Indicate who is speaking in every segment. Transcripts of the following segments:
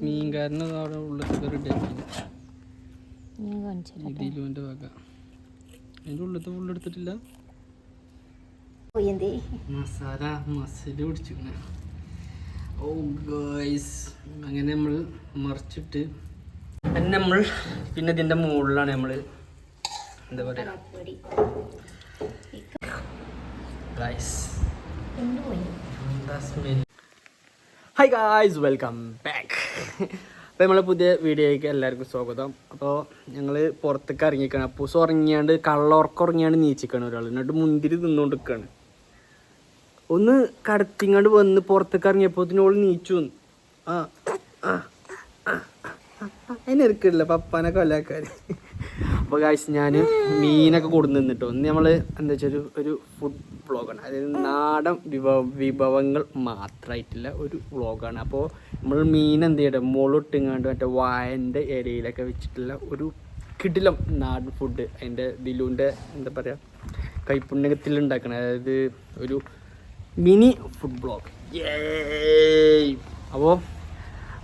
Speaker 1: മീൻകാരന് അവിടെ ഉള്ളിൽ റെഡിയാക്കി ഇതിലുവിൻ്റെ വക അതിൻ്റെ ഉള്ളിലത്തെ ഫുള്ളെടുത്തിട്ടില്ല. മസാല മസില് പിടിച്ചിങ്ങനെ. ഓ ഗൈസ്, അങ്ങനെ നമ്മൾ മറിച്ചിട്ട് നമ്മൾ പിന്നെ ഇതിൻ്റെ മുകളിലാണ് നമ്മൾ എന്താ പറയുക guys. Hi guys, welcome back. അപ്പോൾ നമ്മളെ പുതിയ വീഡിയോയ്ക്ക് എല്ലാവർക്കും സ്വാഗതം. അപ്പോൾ ഞങ്ങൾ പുറത്തേക്ക് ഇറങ്ങിക്കാണ്. അപ്പൂസ് ഉറങ്ങിയാണ്ട് ഉറങ്ങിയാണ്ട് നീച്ചിക്കാണ് ഒരാൾ, എന്നിട്ട് മുന്തിരി തിന്നുകൊണ്ടിരിക്കുകയാണ്. ഒന്ന് കടത്തിങ്ങാണ്ട് വന്ന് പുറത്തേക്ക് ഇറങ്ങിയപ്പോൾ ഓൾ നീച്ചു വന്നു. അതിനെടുക്കില്ല പപ്പാനെ കൊല്ലാക്കാർ. അപ്പോൾ ഗായ്സ്, ഞാൻ മീനൊക്കെ കൊടുന്ന് നിന്നിട്ടോ. ഒന്ന് നമ്മൾ എന്താ വെച്ചാൽ ഒരു ഫുഡ് വ്ളോഗാണ്, അതായത് നാടൻ വിഭവങ്ങൾ മാത്രമായിട്ടുള്ള ഒരു വ്ളോഗാണ്. അപ്പോൾ നമ്മൾ മീൻ എന്ത് ചെയ്യട്ടെ മുകളിട്ടിങ്ങാണ്ട് മറ്റേ വായൻ്റെ ഇലയിലൊക്കെ വെച്ചിട്ടുള്ള ഒരു കിടിലം നാടൻ ഫുഡ്, അതിൻ്റെ ദിലുവിൻ്റെ എന്താ പറയുക കൈപ്പുണ്യത്തിൽ ഉണ്ടാക്കണം, അതായത് ഒരു മിനി ഫുഡ് വ്ളോഗ്. അപ്പോൾ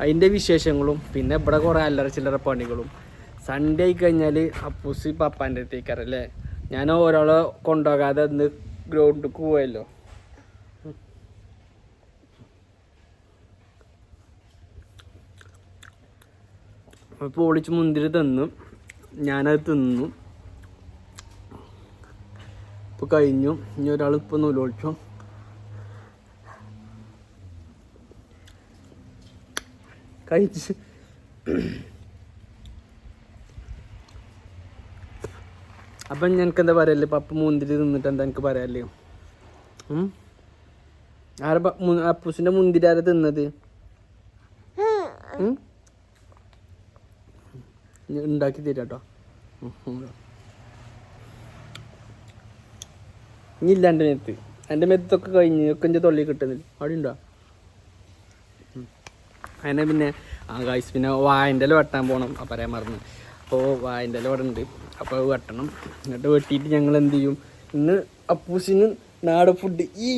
Speaker 1: അതിൻ്റെ വിശേഷങ്ങളും പിന്നെ ഇവിടെ കുറേ അല്ലറ ചില്ലറ പണികളും. സൺഡേ ആയി കഴിഞ്ഞാൽ അപ്പൂസ് പപ്പാൻ്റെ അടുത്തേക്കാറല്ലേ, ഞാൻ ഒരാളെ കൊണ്ടുപോകാതെ അന്ന് ഗ്രൗണ്ടിലേക്ക് പോയല്ലോ. അപ്പോൾ ഒളിച്ച് മുന്തിരി തിന്നു, ഞാനത് തിന്നു. ഇപ്പോൾ കഴിഞ്ഞു. ഇനി ഒരാൾ ഇപ്പോൾ നൂലൊളിച്ചു. കഴിച്ച് അപ്പം ഞങ്ങൾക്ക് എന്താ പറയല്ലേ, പപ്പ മുന്തിരി തിന്നിട്ട് എന്താ എനിക്ക് പറയാല്ലേ? അപ്പൂസിൻ്റെ മുന്തിരി ആരാ തിന്നത്? ഉണ്ടാക്കി തരാട്ടോ. ഇനി ഇല്ല എൻ്റെ മെത്തൊക്കെ കഴിഞ്ഞ് ഒക്കെ എൻ്റെ തൊള്ളി കിട്ടുന്നില്ല. അവിടെ ഉണ്ടോ? അങ്ങനെ പിന്നെ ഗായ്സ് പിന്നെ വായൻ്റെ ഇല വെട്ടാൻ പോകണം. പറയാൻ മറന്നു. അപ്പോൾ വായൻ്റെ ഇല ഇവിടെ ഉണ്ട്, അപ്പോൾ അത് വെട്ടണം. എന്നിട്ട് വെട്ടിയിട്ട് ഞങ്ങൾ എന്ത് ചെയ്യും, ഇന്ന് അപ്പൂസിന് നാടൻ ഫുഡ്. ഈ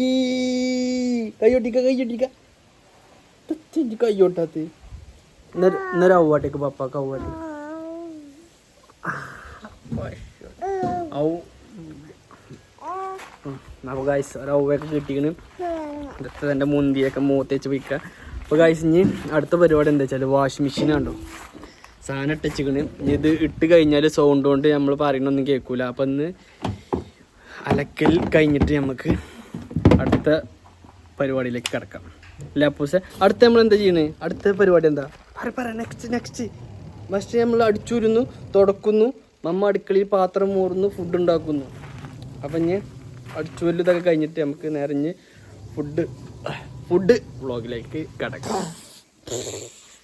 Speaker 1: കയ്യൊട്ടിക്ക കയ്യോട്ടാത്ത് ഇന്നൊരു ഔവാട്ടേക്ക് പപ്പാക്ക് ഔവാട്ടേക്ക് അപ്പോൾ ഗായ്സ് ഒരു ഔവയൊക്കെ കിട്ടിക്കണ്. അടുത്തത് എൻ്റെ മുന്തിയൊക്കെ മൂത്തേച്ച് പോയിക്കുക. അപ്പോൾ ഗായ്സ് ഇനി അടുത്ത പരിപാടി എന്താ വെച്ചാൽ വാഷിംഗ് മെഷീൻ കണ്ടോ സാധനം ഇട്ടിച്ചിക്കണ്. ഇത് ഇട്ട് കഴിഞ്ഞാൽ സൗണ്ട് കൊണ്ട് നമ്മൾ പറയണൊന്നും കേൾക്കൂല. അപ്പം ഇന്ന് അലക്കൽ കഴിഞ്ഞിട്ട് നമുക്ക് അടുത്ത പരിപാടിയിലേക്ക് കിടക്കാം അല്ലേ അപ്പൂസെ? അടുത്ത നമ്മൾ എന്താ ചെയ്യണേ? അടുത്ത പരിപാടി എന്താ പറ നെക്സ്റ്റ് ഫസ്റ്റ് നമ്മൾ അടിച്ചൂരുന്നു, തുടക്കുന്നു, മമ്മ അടുക്കളയിൽ പാത്രം മൂറുന്നു, ഫുഡ് ഉണ്ടാക്കുന്നു. അപ്പം ഇനി അടിച്ചുവല്ലും ഇതൊക്കെ കഴിഞ്ഞിട്ട് നമുക്ക് നേരഞ്ഞ് ഫുഡ് വ്ളോഗിലേക്ക് കിടക്കാം.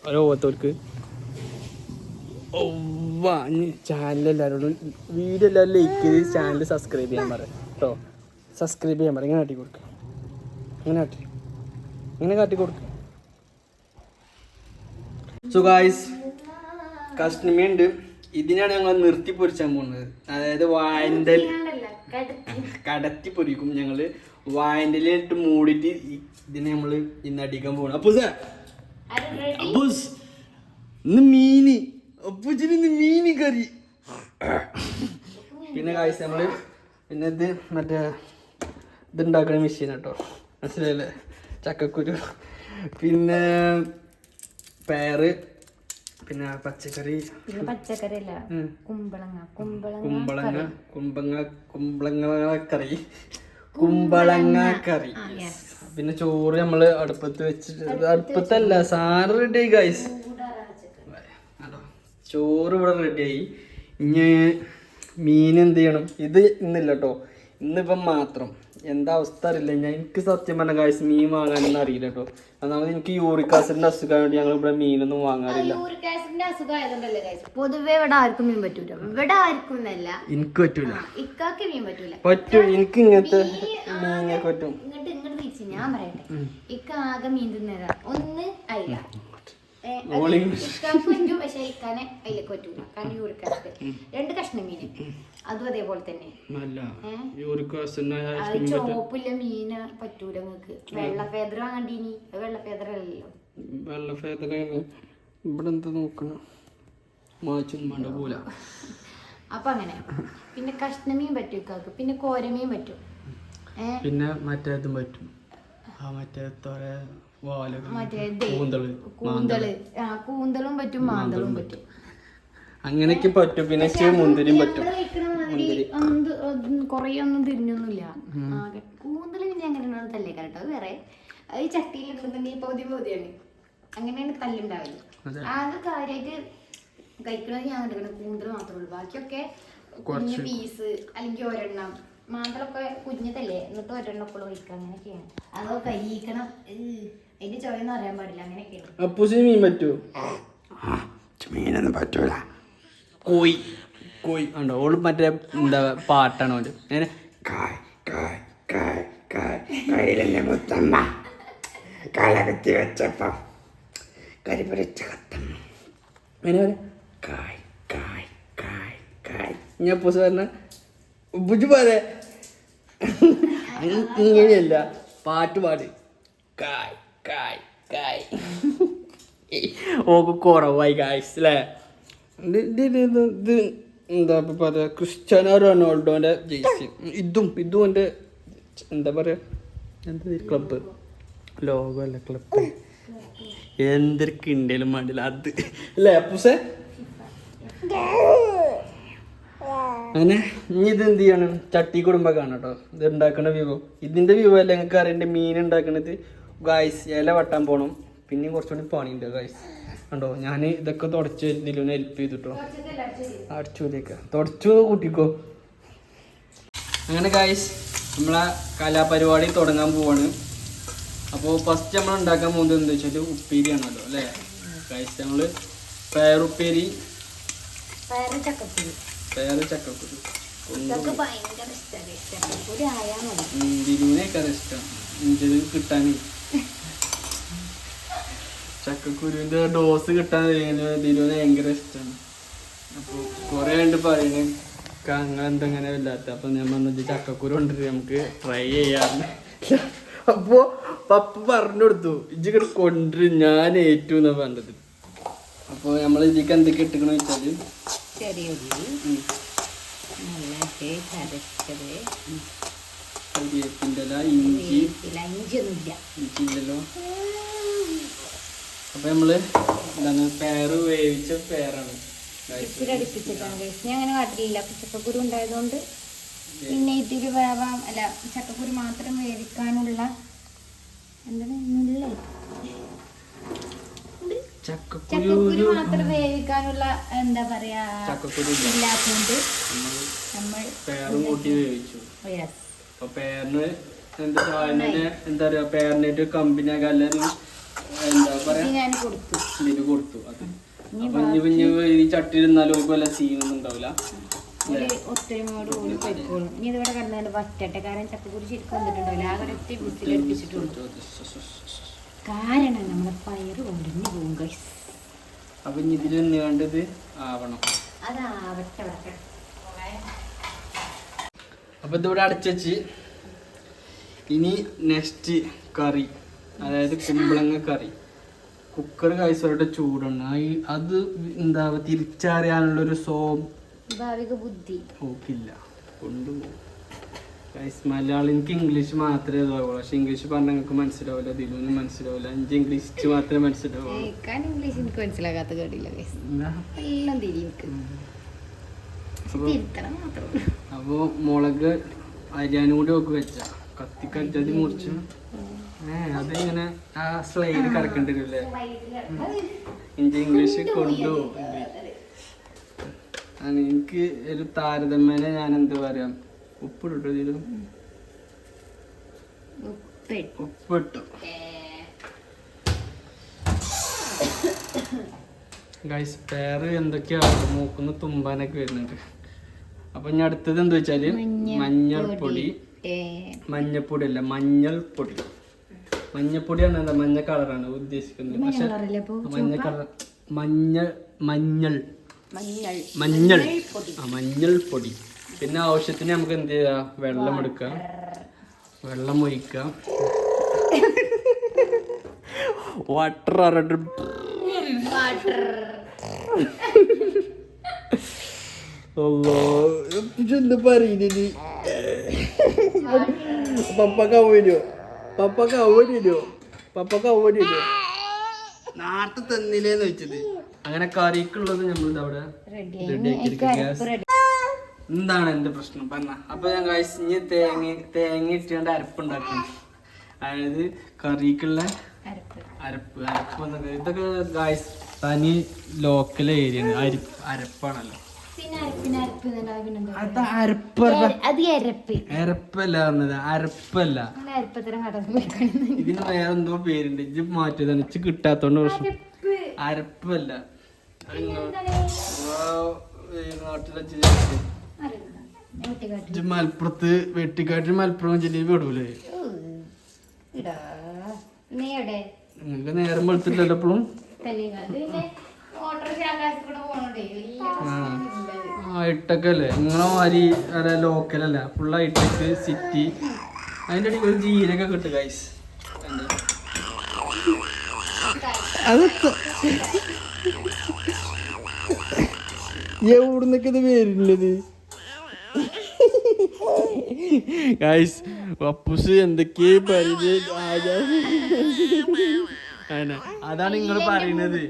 Speaker 1: ഓരോ ഓരോരുത്തർക്ക് ചാനലെല്ലാവരോടും വീഡിയോ എല്ലാവരും ലൈക്ക് ചെയ്ത് ചാനൽ സബ്സ്ക്രൈബ് ചെയ്യാൻ പറയാം കേട്ടോ. സബ്സ്ക്രൈബ് ചെയ്യാൻ പറയാം. ഇങ്ങനെ കാട്ടി കൊടുക്കുക, ഇങ്ങനെ കാട്ടി കൊടുക്കുക. സോ ഗായ്സ്, കഷ്ണമീനുണ്ട്. ഇതിനാണ് ഞങ്ങൾ നിർത്തി പൊരിച്ചാൻ പോകുന്നത്. അതായത് വായൻ്റെ കടത്തി പൊരിക്കും ഞങ്ങൾ. വായൻ്റെ ഇട്ട് മൂടിയിട്ട് ഇതിനെ നമ്മൾ ഇന്ന് അടിക്കാൻ പോകണം. അപ്പൂസ് ഇന്ന് മീന്, അപ്പൂച്ചിന് ഇന്ന് മീന് കറി. പിന്നെ കാഴ്ച നമ്മൾ പിന്നെ ഇത് മറ്റേ ഇതുണ്ടാക്കുന്ന മെഷീൻ കേട്ടോ, മനസ്സിലായില്ലേ? ചക്കക്കുരു, പിന്നെ പയറ്, പിന്നെ പച്ചക്കറി, കുമ്പളങ്ങ കറി, പിന്നെ ചോറ് നമ്മൾ അടുപ്പത്ത് വെച്ചിട്ട്, അടുപ്പത്തല്ല സാറ് റെഡിയായി ഗൈസ്. ചോറ് ഇവിടെ റെഡിയായി. ഇനി മീൻ എന്ത് ചെയ്യണം? ഇത് ഇന്നില്ല കേട്ടോ, ഇന്നിപ്പം മാത്രം. എന്താ അവസ്ഥ അറിയില്ല. എനിക്ക് സത്യം പറഞ്ഞ ഗൈസ് മീൻ വാങ്ങാനൊന്നും അറിയില്ല കേട്ടോ. ഒന്നാമത് എനിക്ക് യൂറിക് ആസിഡിന്റെ അസുഖം വേണ്ടി ഞങ്ങൾ ഇവിടെ മീനൊന്നും വാങ്ങാറില്ല.
Speaker 2: പൊതുവെ ഇവിടെ ആർക്കും മീൻ പറ്റൂല. ഇവിടെ ആർക്കും
Speaker 1: എനിക്ക് പറ്റൂല,
Speaker 2: മീൻ പറ്റൂല.
Speaker 1: പറ്റും എനിക്ക് ഇങ്ങനത്തെ മീനൊക്കെ പറ്റും.
Speaker 2: ഇങ്ങോട്ട് തിരിച്ച് ഞാൻ പറയട്ടെ, ഇക്ക ആകെ മീൻ തിന്നതാ ഒന്ന് അയില. പക്ഷെ ഇക്കാനെ അതിലേക്ക് പറ്റൂല, കാരണം യൂറിക് ആസിഡ്. 2 കഷ്ണം മീന് അതും അതേപോലെ തന്നെ. ചോപ്പില്ല മീന് പറ്റൂല. നിങ്ങക്ക് വെള്ള ഫേദർ വാങ്ങണ്ടീനി, വെള്ള ഫേദർ അല്ലല്ലോ.
Speaker 1: വെള്ള ഫേദൊക്കെ ഇവിടെ എന്താ നോക്കണം മാച്ചൊന്നും വേണ്ട പോലെ.
Speaker 2: അപ്പൊ അങ്ങനെ പിന്നെ കഷ്ണമീൻ പറ്റും ഇക്കാക്ക്, പിന്നെ കോരമീൻ പറ്റും,
Speaker 1: പിന്നെ മറ്റേതും പറ്റും മറ്റേ
Speaker 2: കൂന്തളും പറ്റും, മാന്തളും പറ്റും,
Speaker 1: അങ്ങനെയൊക്കെ പറ്റും. പിന്നെ മുന്തിരിയും പറ്റും.
Speaker 2: കൊറേ ഒന്നും തിരിഞ്ഞൊന്നുമില്ല. കൂന്തല് പിന്നെ അങ്ങനെ തല്ലേ കേട്ടോ, വേറെ ഈ ചട്ടിയിലിട്ടുണ്ടെങ്കിൽ പൗതിയാണ് അങ്ങനെയാണ് തല്ലുണ്ടാവില്ല. ആകെ കാര്യമായിട്ട് കഴിക്കണത് ഞാൻ കണ്ടിരിക്കണം കൂന്തൽ മാത്രമേ ഉള്ളൂ. ബാക്കിയൊക്കെ കുഞ്ഞ് പീസ് അല്ലെങ്കിൽ ഒരെണ്ണം. മാന്തളൊക്കെ കുഞ്ഞതല്ലേ, എന്നിട്ട് ഒരെണ്ണപ്പോൾ കഴിക്കുക, അങ്ങനെയൊക്കെയാണ്. അതോ കഴിക്കണം, അതിന്റെ ചോയൊന്നും അറിയാൻ പാടില്ല, അങ്ങനെയൊക്കെയാണ്.
Speaker 1: അപ്പൂസിന് മീൻ പറ്റുമോ? മീനൊന്നും പറ്റൂല. കോഴി ഉണ്ടോ? ഓള് മറ്റേ എന്താ പാട്ടാണ് ഓല് അങ്ങനെ മുത്തമ്മ കളകത്തി വെച്ചപ്പം കരിപുരച്ച കത്തമ്മ ഞാൻ പൂസ പറഞ്ഞ ബുജു പോലെ ഇങ്ങനെയല്ല, പാട്ട് പാട് കായ് കായ് കായ്. ഓക്ക് കുറവായി ഗായ്സ് അല്ലേ. ഇത് എന്താ പറയാ, ക്രിസ്ത്യാനോ റൊണാൾഡോന്റെ ജേഴ്സി. ഇതും എൻ്റെ എന്താ പറയാ, എന്താ ക്ലബ്ബ് ലോഗോ അല്ല ക്ലബ്ബ്, എന്തൊരു കിണ്ടലും വേണ്ടില്ല അത് അല്ലേ അപ്പൂസേ. അങ്ങനെ ഇനി ഇത് എന്ത് ചെയ്യണം, ചട്ടി കുടുംബ കാണാം കേട്ടോ. ഇത് ഉണ്ടാക്കുന്ന വിഭവം, ഇതിന്റെ വിഭവം അല്ല ഞങ്ങൾക്ക് അറിയേണ്ട. മീൻ ഉണ്ടാക്കണത് ഗായ്സ് ഇല വെട്ടാൻ പോകണം. പിന്നെയും കുറച്ചുകൂടി പണിയുണ്ട് ഗായ്സ്. കണ്ടോ, ഞാൻ ഇതൊക്കെ തുടച്ച് ഇതിലൊന്ന് ഹെൽപ്പ് ചെയ്തിട്ടോ. അടിച്ചൂലേക്ക തുടച്ചു കൂട്ടിക്കോ. അങ്ങനെ ഗായ്സ് നമ്മളെ കലാപരിപാടി തുടങ്ങാൻ പോവാണ്. അപ്പോൾ ഫസ്റ്റ് നമ്മൾ ഉണ്ടാക്കാൻ പോകുന്നത് എന്താ വെച്ചാൽ ഉപ്പേരി ആണല്ലോ അല്ലേ ഗായ്സ്. നമ്മൾ പയറുപ്പേരി, പയറ് ചക്കക്കുരു ദിലുവിനേക്കാൾ ഇഷ്ടം എനിക്കത് കിട്ടാൻ. ചക്കക്കുരുവിന്റെ ഡോസ് കിട്ടാൻ ദിലുവിന് ഭയങ്കര ഇഷ്ടമാണ്. അപ്പോൾ കുറെ കണ്ട് പറയുന്നത് അങ്ങനെന്തെങ്ങനെ ഇല്ലാത്ത. അപ്പൊ ഞാൻ പറഞ്ഞത് ചക്കക്കുരു കൊണ്ടിട്ട് നമുക്ക് ട്രൈ ചെയ്യാറുണ്ട്. അപ്പോ പപ്പ പറഞ്ഞു കൊടുത്തു ഇജ്ജ് കൊണ്ടുവരും, ഞാൻ ഏറ്റവും എന്നാ പറഞ്ഞത്. അപ്പോൾ നമ്മൾ ഇതിലേക്ക് എന്തൊക്കെ ഇട്ടിക്കണ വെച്ചാല് കരിവേപ്പിൻ്റെ ഇല, ഇഞ്ചിയില്ലല്ലോ. അപ്പൊ നമ്മള് എന്താണ് പയറ് വേവിച്ച പയറാണ്.
Speaker 2: ഞാൻ അങ്ങനെ കാട്ടില്ല, ചക്കക്കുരു ഉണ്ടായതുകൊണ്ട്. പിന്നെ ഇതില് വേവാം അല്ല, ചക്കക്കുരു മാത്രം വേവിക്കാനുള്ള എന്താണ് ചക്കക്കുരു മാത്രം വേവിക്കാനുള്ള എന്താ പറയാ ഇല്ലാത്തോണ്ട് നമ്മൾ
Speaker 1: പയറും കൂട്ടി വേവിച്ചു. അപ്പൊ പേരിന് എന്താ പറയാ, പേരിനായിട്ട് കമ്പനിയാക്കാൻ എല്ലാരും എന്താ പറയാ
Speaker 2: ഞാൻ കൊടുത്തു,
Speaker 1: ഇതിന് കൊടുത്തു. അത് അപ്പൊ ഇനി ചട്ടിയിരുന്നാലും വല്ല സീനൊന്നും ഉണ്ടാവില്ല.
Speaker 2: ഒത്തൊരുമയോട് കൂടി കഴിക്കോളും. ഇനി ഇതിവിടെ കണ്ടാലും വറ്റട്ടെ, കാരണം ചക്കക്കുരു ശരിക്കും വന്നിട്ടുണ്ടാവില്ല. ആ ഒരൊറ്റ വിസിലടുപ്പിച്ചിട്ടുണ്ട്. കാരണം നമ്മളെ പയറ് കൊണ്ടിരുന്ന് പോകും ഗൈസ്.
Speaker 1: അപ്പൊ ഇനി ഇതിൽ വേണ്ടത് ആവണം,
Speaker 2: അതാവട്ടെ.
Speaker 1: അപ്പൊ ഇതിവിടെ അടച്ചു. ഇനി നെക്സ്റ്റ് കറി, അതായത് കുമ്പളങ്ങ കറി. കുക്കർ കൈസോട്ട് ചൂടാണ്. അത് എന്താ തിരിച്ചറിയാനുള്ളൊരു
Speaker 2: ഭാവിക ബുദ്ധി
Speaker 1: ഓക്കില്ല, കൊണ്ടുപോകും. മലയാളം എനിക്ക് ഇംഗ്ലീഷ് മാത്രമേ ഇതാവുള്ളൂ. പക്ഷെ ഇംഗ്ലീഷ് പറഞ്ഞാൽ നിങ്ങൾക്ക് മനസ്സിലാവില്ല, ദിലുവിന് മനസ്സിലാവില്ല. എനിക്ക് ഇംഗ്ലീഷ് മാത്രമേ മനസ്സിലാവുള്ളൂ.
Speaker 2: ഇംഗ്ലീഷ് എനിക്ക് മനസ്സിലാകാത്ത കേട്ടില്ല. എല്ലാം
Speaker 1: അപ്പൊ മുളക് അരിയാനും കൂടി ഒക്കെ വെച്ച കത്തിക്കച്ചതി മുറിച്ച് അതിങ്ങനെ ആ സ്ലൈഡ് കിടക്കേണ്ടി വരില്ലേ. എനിക്ക് ഇംഗ്ലീഷ് കൊണ്ടുപോകും. എനിക്ക് ഒരു താരതമ്യേന ഞാൻ എന്താ പറയാ, ഉപ്പിട്ടു ഇതിലും ഉപ്പിട്ടു ഗൈസ്. പേര് എന്തൊക്കെയാണ് മൂക്കുന്ന തുമ്പാനൊക്കെ വരുന്നുണ്ട്. അപ്പൊ ഇനി അടുത്തത് എന്താ വെച്ചാല് മഞ്ഞൾപ്പൊടി. മഞ്ഞപ്പൊടി അല്ല, മഞ്ഞൾപ്പൊടി. മഞ്ഞപ്പൊടിയാണ് എന്താ മഞ്ഞ കളറാണ് ഉദ്ദേശിക്കുന്നത്. പക്ഷെ മഞ്ഞ കളർ മഞ്ഞൾപ്പൊടി. പിന്നെ ആവശ്യത്തിന് നമുക്ക് എന്ത് ചെയ്യാം, വെള്ളം എടുക്കാം, വെള്ളം ഒഴിക്കാം. വാട്ടർ എന്താ പറയുന്നത് പപ്പക്ക് അവരോ നാട്ടിൽ തന്നില്ലേന്ന് വെച്ചത്. അങ്ങനെ കറിക്കുള്ളത് നമ്മൾ അവിടെ റെഡി ആക്കി. എന്താണ് എന്റെ പ്രശ്നം പറഞ്ഞ? അപ്പൊ ഞാൻ കഴിച്ച് തേങ്ങ ഇട്ടുകൊണ്ട് അരപ്പുണ്ടാക്കും. അതായത് കറിക്കുള്ള അരപ്പ് എന്നൊക്കെ ഇതൊക്കെ ഗായ്സ് തനി ലോക്കൽ ഏരിയ ആണ്. അരപ്പാണല്ലോ. അത് അരപ്പല്ല പറഞ്ഞത്, അരപ്പല്ല. ഇതിന് വേറെ എന്തോ പേരുണ്ട്. ഇത് മാറ്റിയതാണ്, ഇച്ച് കിട്ടാത്തോണ്ട് പ്രശ്നം. അരപ്പല്ല. നാട്ടിലെ മലപ്പുറത്ത് വെട്ടിക്കാട്ടിൽ മലപ്പുറം ജില്ലയിൽ വിടൂലേ? നിങ്ങൾക്ക് നേരം വെളുത്തില്ലല്ലോ എപ്പോഴും. ഹൈടെക് അല്ലേ നിങ്ങളെ മാതിരി ലോക്കലല്ല, ഫുൾ ഹൈടെക് സിറ്റി. അതിൻ്റെ ഇടയ്ക്ക് ഒരു ജീരക കിട്ടും ഗൈസ്. അതൊക്കെ എവിടുന്നൊക്കെ ഇത് വരുന്നത് ഗൈസ്? പപ്പൂസ് എന്തൊക്കെ അതാണ് നിങ്ങൾ പറയുന്നത്.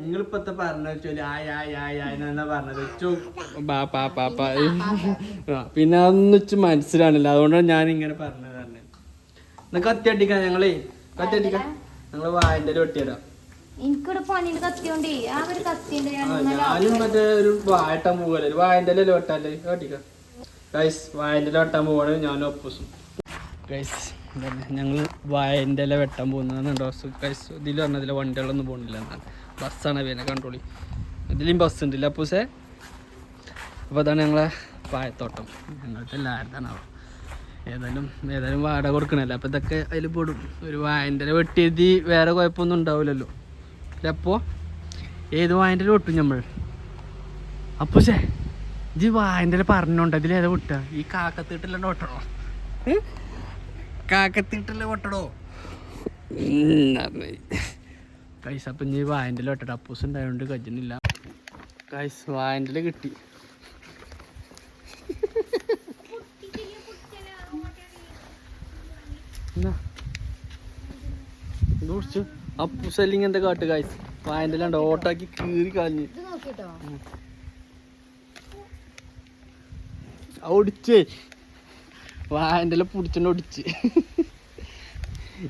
Speaker 1: നിങ്ങളിപ്പത്തെ പറഞ്ഞ ആയെന്നാ പറഞ്ഞത്. പിന്നെ അതൊന്നും വെച്ച് മനസ്സിലാണല്ലോ, അതുകൊണ്ടാണ് ഞാൻ ഇങ്ങനെ പറഞ്ഞത്. എന്നാ കത്തി അടിക്കാം ഞങ്ങള് ഞങ്ങള് വായന്റെ വെട്ടിയിടാം. ഞാനും മറ്റേ ഒരു വായട്ടാൻ പോകല്ലേ, ഒരു വായന്റെ വെട്ടാല്ലേ വെട്ടിക്കാം ഗൈസ്. വായന്റെ വെട്ടാൻ പോവാണ് ഞാനും അപ്പൂസും ഗൈസ്. ഞങ്ങൾ വായൻ്റെ ഇല വെട്ടാൻ പോകുന്നതാണ് ഗൈസ്. ഇതിൽ പറഞ്ഞതിൽ വണ്ടികളൊന്നും പോകുന്നില്ല എന്നാണ്. ബസ്സാണ് പിന്നെ കൺട്രോളി. ഇതിലും ബസ് ഉണ്ടല്ല അപ്പൂസേ. അപ്പോൾ അതാണ് ഞങ്ങളെ വായത്തോട്ടം. ഞങ്ങൾക്ക് എല്ലാവരുതാണ്. ഏതായാലും വാടക കൊടുക്കണല്ലോ, അപ്പോൾ ഇതൊക്കെ അതിൽ പെടും. ഒരു വായൻ്റെ ഇല വെട്ടിയത് വേറെ കുഴപ്പമൊന്നും ഉണ്ടാവില്ലല്ലോ. അപ്പോൾ ഏത് വായൻ്റെ ഇല വെട്ടും നമ്മൾ? അപ്പൂസേ ഇത് വായൻ്റെ ഇല പറഞ്ഞോണ്ട് ഇതിലേതാ വിട്ടുക? ഈ കാക്കത്തീട്ടില്ല വെട്ടണോ? കാക്കത്തിട്ടല്ലേ പൊട്ടടോ കൈസ്. അപ്പം ഇനി വായൻ്റെ വെട്ടട. അപ്പൂസ് ഉണ്ടായതുകൊണ്ട് കജ്ജനില്ല കൈസ്. വായൻ്റെ കിട്ടി. കുടിച്ചു അപ്പൂസ് അല്ലെങ്കിൽ എന്താ കാട്ട് കൈസ്? വായൻ്റെ ഉണ്ട് ഓട്ടാക്കി കീറി കളഞ്ഞ് ഒടിച്ചേ. വായൻ്റെ പിടിച്ചോണ്ട് ഒടിച്ച്.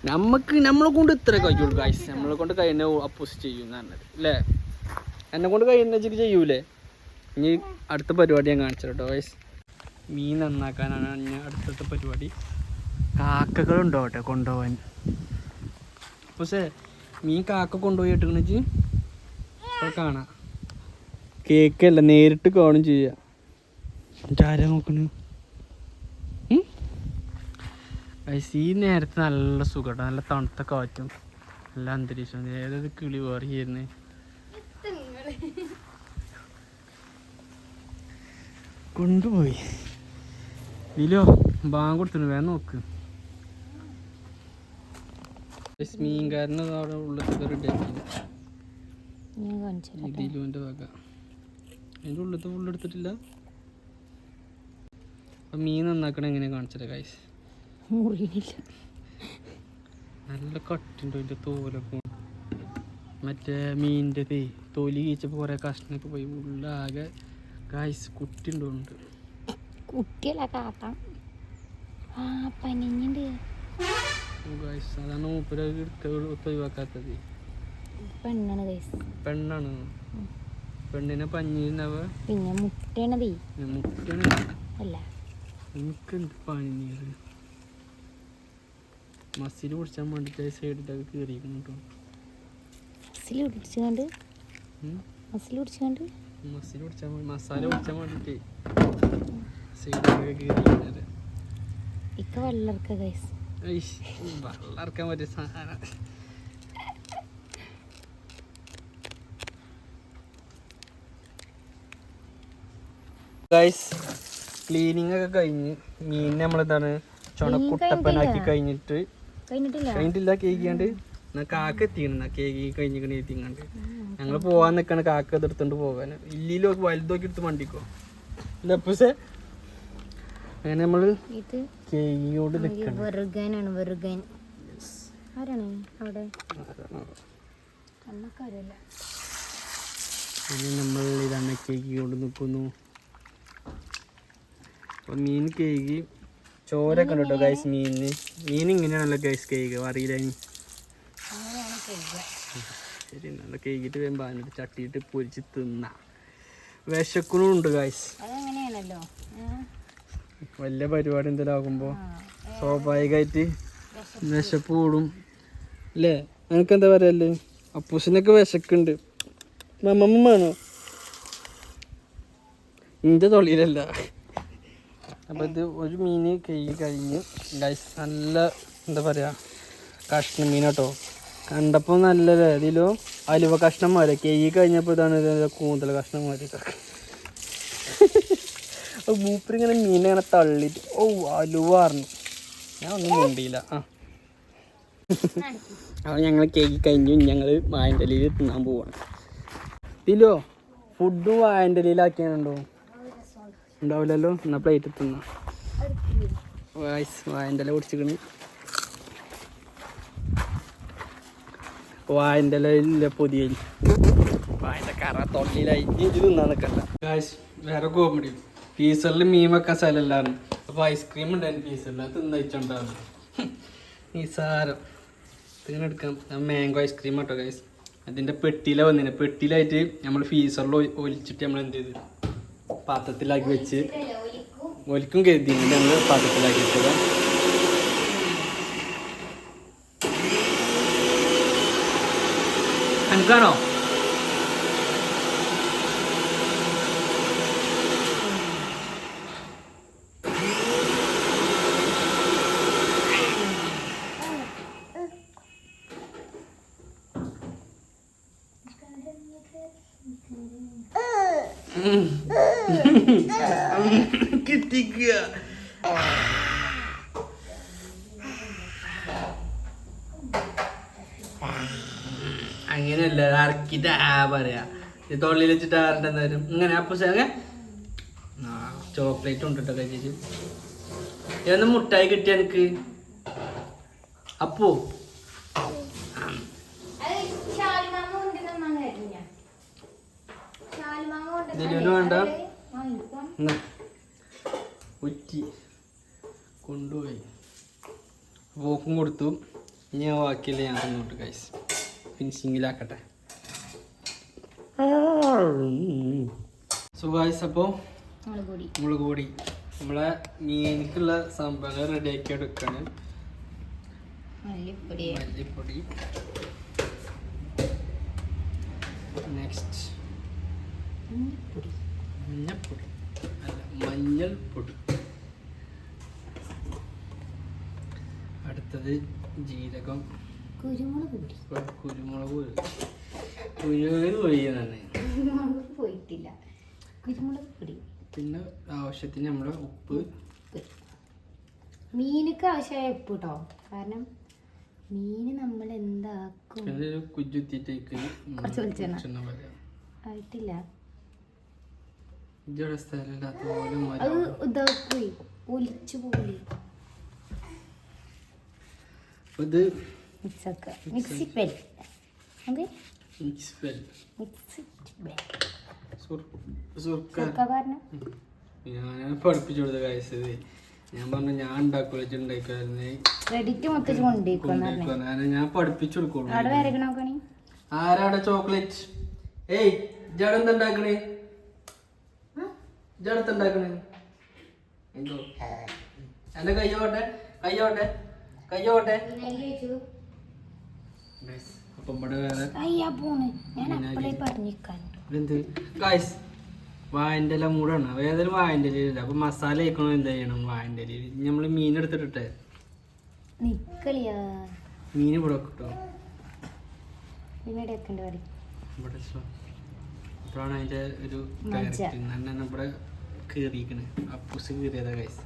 Speaker 1: നമ്മളെ കൊണ്ട് ഇത്ര കഴിയുള്ളൂ ഗൈസ്. നമ്മളെ കൊണ്ട് കഴിയുന്ന അപ്പൂസ് ചെയ്യും പറഞ്ഞത് അല്ലേ? എന്നെ കൊണ്ട് കഴിയുന്ന വെച്ചിട്ട് ചെയ്യൂലേ? ഇനി അടുത്ത പരിപാടി ഞാൻ കാണിച്ചു കേട്ടോ ഗൈസ്. മീൻ നന്നാക്കാനാണ് ഞാൻ അടുത്ത പരിപാടി. കാക്കകളുണ്ടോട്ടെ കൊണ്ടുപോകാൻ. അപ്പൂസേ മീൻ കാക്ക കൊണ്ടുപോയി ഇട്ടിക്കണ വെച്ച് അപ്പോൾ കാണാം. കേക്കല്ല, നേരിട്ട് കാണും ചെയ്യാം. ആരാ നോക്കണ്? ഈ നേരത്തെ നല്ല സുഖട്ടോ, നല്ല തണുത്ത കാറ്റും നല്ല അന്തരീക്ഷം. ഏതൊരു കിളി വേറിയിരുന്ന് കൊണ്ടുപോയി. ഇതിലോ ബാങ്ക് കൊടുത്തിട്ട് വേഗം നോക്ക്. മീൻകാരന് അവിടെ ഉള്ളത്തെ റെഡിയാക്കി ഇതിലുവിൻ്റെ വക. അതിൻ്റെ ഉള്ളത്തെ ഫുള്ളെടുത്തിട്ടില്ല. അപ്പം മീൻ നന്നാക്കണം എങ്ങനെയാണ് കാണിച്ചത് ഗൈസ്. നല്ല കട്ടുണ്ട് അതിൻ്റെ തോലൊക്കെ. മറ്റേ മീനിൻ്റെ തൊലി കീച്ചപ്പോൾ കുറേ കഷ്ണമൊക്കെ പോയി. ഉള്ളാകെ ഗൈസ് കുട്ടി ഉണ്ടോണ്ട്.
Speaker 2: കുട്ടിയല്ല കാട്ടാ പനിഞ്ഞിണ്ട്
Speaker 1: ഗൈസ്. അതാണ് മൂപ്പര് ഒഴിവാക്കാത്തത്.
Speaker 2: പെണ്ണാണ് ഗൈസ്.
Speaker 1: പെണ്ണാണ്. പെണ്ണിനെ പഞ്ഞിരുന്നവ
Speaker 2: പിന്നെ മുട്ടണതേ.
Speaker 1: മുട്ടണ
Speaker 2: അല്ല
Speaker 1: എനിക്കെന്ത് പനി നീര്. മസിൽ പിടിച്ചാൻ വേണ്ടിട്ട് സൈഡിലൊക്കെ കയറിയിരിക്കുന്നു കേട്ടോ.
Speaker 2: മസിൽ പിടിച്ചാൽ
Speaker 1: മസാല പിടിച്ചാൻ വേണ്ടിട്ട് സൈഡിലൊക്കെ കയറിയിരിക്കുന്നത്.
Speaker 2: ഇക്ക വെള്ളർക്ക ഗൈസ്.
Speaker 1: വെള്ളർക്കാൻ പറ്റിയ സാധനം. ഗൈസ് ക്ലീനിങ് ഒക്കെ കഴിഞ്ഞ് മീനിനെ നമ്മളെന്താണ് ചുണക്കുട്ടപ്പനാക്കി കഴിഞ്ഞിട്ടില്ല കേൾക്കാണ്ട് എന്നാ കാക്ക എത്തിക്കണ കേക്ക് കഴിഞ്ഞിക്കണ എത്തിങ്ങാണ്ട് ഞങ്ങൾ പോവാൻ നിൽക്കണ കാക്ക എതിർത്തോണ്ട് പോകാൻ ഇല്ലല്ലോ വലുതൊക്കെ എടുത്ത് മണ്ടിക്കോ ഇല്ല അപ്പൂസേ അങ്ങനെ നമ്മള് കേക്കിയോട് നിൽക്കണം നമ്മൾ ഇതാണ് കേക്കിയോട് നിൽക്കുന്നു. അപ്പൊ മീൻ കേക്ക് ചോരൊക്കെ ഉണ്ട് കേട്ടോ ഗൈസ്. മീൻ ഇങ്ങനെയാണല്ലോ ഗൈസ് കേക്ക് അറിയില്ല. ശരി നല്ല കേക്കിട്ട് വരുമ്പോ അതിനൊരു ചട്ടിയിട്ട് പൊരിച്ച് തിന്ന വിശക്കണും ഉണ്ട് ഗൈസ്. വലിയ പരിപാടി എന്തെങ്കിലും ആകുമ്പോൾ സ്വാഭാവികമായിട്ട് വിശപ്പ് കൂടും അല്ലേ? എനിക്കെന്താ പറയല്ലേ, അപ്പൂസിനൊക്കെ വിശക്കുണ്ട്. മമ്മമ്മ വേണോ? ഇന്റെ തൊള്ളിയിലല്ല. അപ്പം ഇത് ഒരു മീൻ കഴിഞ്ഞ് ഗൈസ് നല്ല എന്താ പറയുക കഷ്ണം മീനാട്ടോ. കണ്ടപ്പോൾ നല്ല ഇതിലോ അലുവ കഷ്ണം മാറി കഴിഞ്ഞപ്പോൾ ഇതാണ് കൂന്തൽ കഷ്ണം മാറി. മൂപ്പരിങ്ങനെ മീനങ്ങനെ തള്ളിയിട്ട് ഓ അലുവ പറഞ്ഞു. ഞാൻ ഒന്നും കൊണ്ടില്ല. അപ്പോൾ ഞങ്ങൾ കഴിഞ്ഞു. ഞങ്ങൾ വാഴൻ്റെ ഇലയിൽ തിന്നാൻ പോവാണ്. ഇതിലോ ഫുഡും വാഴൻ്റെ ഇലയിലാക്കിയാണുണ്ടോ? ഉണ്ടാവില്ലല്ലോ. എന്നാൽ പ്ലേറ്റ് തിന്നാം. വാഴൻ്റെ ഇല കുടിച്ചിക്കണ്. വാഴൻ്റെ ഇല പൊതിയ വാഴൻ്റെ കറ തൊള്ളിയിലായി. ഇത് തിന്നാൻ നിൽക്കണ്ട ഗായ്സ്. വേറെ കോമഡി, പീസറിൽ മീൻ വെക്കാൻ സ്ഥലമില്ലായിരുന്നു. അപ്പോൾ ഐസ്ക്രീം ഉണ്ടായിരുന്നു പീസറിൽ. അത് തിന്നയിച്ചുണ്ടായിരുന്നു. നിസാരം ഇങ്ങനെ എടുക്കാം. മാംഗോ ഐസ്ക്രീം കേട്ടോ ഗൈസ്. അതിൻ്റെ പെട്ടിയിലാണ് വന്നിരുന്നത്. പെട്ടിയിലായിട്ട് നമ്മൾ ഫീസറിൽ ഒലിച്ചിട്ട് നമ്മൾ എന്ത് ചെയ്ത് പാത്രത്തിലാക്കി വെച്ച് ഒലിക്കും കരുതി ഞങ്ങൾ പാത്രത്തിലാക്കി വെച്ചത്. എനിക്കാണോ? കിട്ടിക്കുക അങ്ങനെയല്ല ഇറക്കിട്ട് പറയാ. തൊള്ളിയിൽ വെച്ചിട്ട് ആരുണ്ടെന്നാലും ഇങ്ങനെ. അപ്പൊ ചോക്ലേറ്റ് ഉണ്ട് കേട്ടോ കഴിച്ചു. ഏതൊന്ന് മുട്ടായി കിട്ടിയ എനിക്ക് അപ്പോ വേണ്ട ഉറ്റി കൊണ്ടുപോയി പോക്കും കൊടുത്തു. ഇനി ആ ബാക്കിയല്ലേ ഞാൻ തന്നോട്ട് ഗൈസ്. ഫിനിഷിങ്ങിലാക്കട്ടെ. സോ ഗൈസ് അപ്പോൾ മുളക് പൊടി നമ്മളെ മീനിക്കുള്ള സംഭവങ്ങൾ റെഡിയാക്കി എടുക്കാണ്. മല്ലിപ്പൊടി, നെക്സ്റ്റ് മഞ്ഞൾപ്പൊടി അല്ല മഞ്ഞൾപ്പൊടി, അടുത്തത് ജീരകം, കുരുമുളക്
Speaker 2: പോയിട്ടില്ല, കുരുമുളക് പൊടി,
Speaker 1: പിന്നെ ആവശ്യത്തിന് നമ്മുടെ ഉപ്പ്.
Speaker 2: മീനക്ക് ആവശ്യമായ ഉപ്പ് കേട്ടോ. കാരണം മീന് നമ്മൾ എന്താക്കും
Speaker 1: കുജുത്തിട്ടേക്ക്
Speaker 2: കുറച്ച് വെളിച്ചെണ്ണ ആയിട്ടില്ല. അത് ഇതാക്കി ഒലിച്ചു പോയി.
Speaker 1: ഇത്
Speaker 2: മിക്സി പെൽ
Speaker 1: ഞാൻ പഠിപ്പിച്ചു കൊടുത്ത കാഴ്ചത്. ഞാൻ പറഞ്ഞു ഞാൻ ഉണ്ടാക്കുള്ളൂ
Speaker 2: ക്രെഡിറ്റ് മൊത്തം
Speaker 1: ഞാൻ പഠിപ്പിച്ചു കൊടുക്കുള്ളൂ. ആരാടെ ചോക്ലേറ്റ്? ഏയ് ജടെന്തുണ്ടാക്കണേ? ജടത്തുണ്ടാക്കണേ എന്തോ? എന്റെ കയ്യോട്ടെ. അപ്പം ഇവിടെ വേറെ എന്ത് ഗായ്സ് വാഴൻ്റെ ഇല മൂടാണ്. ഏതായാലും വാഴൻ്റെ ഇലയില്ല. അപ്പൊ മസാല കഴിക്കണോ എന്താ ചെയ്യണം? വാഴൻ്റെ ഇലയിൽ നമ്മള് മീൻ എടുത്തിട്ടെ മീൻ ഇവിടെ വെക്കട്ടോ. അപ്പോഴാണ് അതിന്റെ ഒരു തന്നെ ഇവിടെ കീറിയിരിക്കണ്. അപ്പൂസ് കീറിയതാ ഗൈസ്.